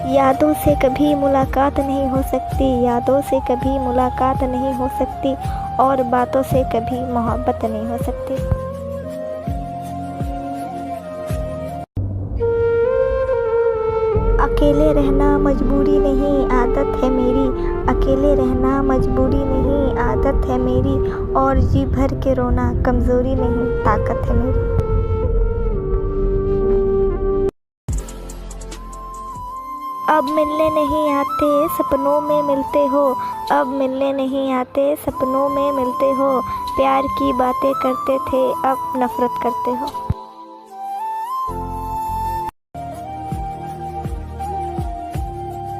यादों से कभी मुलाकात नहीं हो सकती, यादों से कभी मुलाकात नहीं हो सकती, और बातों से कभी मोहब्बत नहीं हो सकती। अकेले रहना मजबूरी नहीं, आदत है मेरी। अकेले रहना मजबूरी नहीं, आदत है मेरी, और जी भर के रोना कमज़ोरी नहीं, ताकत है मेरी। अब मिलने नहीं आते, सपनों में मिलते हो। अब मिलने नहीं आते, सपनों में मिलते हो। प्यार की बातें करते थे, अब नफ़रत करते हो।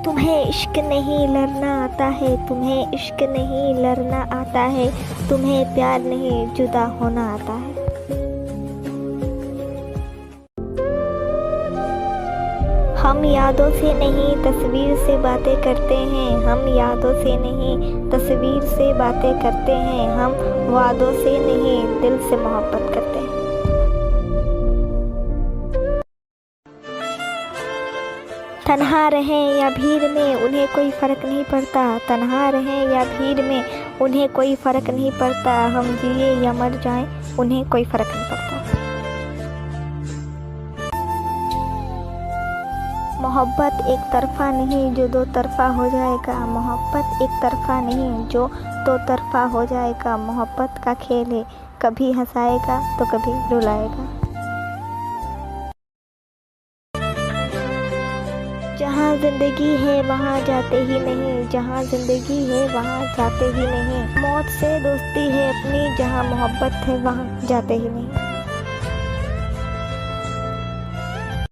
तुम्हें इश्क नहीं लड़ना आता है, तुम्हें इश्क नहीं लड़ना आता है, तुम्हें प्यार नहीं जुदा होना आता है। हम यादों से नहीं तस्वीर से बातें करते हैं, हम यादों से नहीं तस्वीर से बातें करते हैं, हम वादों से नहीं दिल से मोहब्बत करते हैं। तन्हा रहें या भीड़ में उन्हें कोई फ़र्क नहीं पड़ता, तन्हा रहें या भीड़ में उन्हें कोई फ़र्क नहीं पड़ता, हम जिए या मर जाएं उन्हें कोई फ़र्क नहीं पड़ता। मोहब्बत एक तरफ़ा नहीं जो दो तरफ़ा हो जाएगा, मोहब्बत एक तरफ़ा नहीं जो दो तरफ़ा हो जाएगा। मोहब्बत का खेल है, कभी हंसाएगा तो कभी रुलाएगा। जहाँ ज़िंदगी है वहाँ जाते ही नहीं, जहाँ ज़िंदगी है वहाँ जाते ही नहीं। मौत से दोस्ती है अपनी, जहाँ मोहब्बत है वहाँ जाते ही नहीं।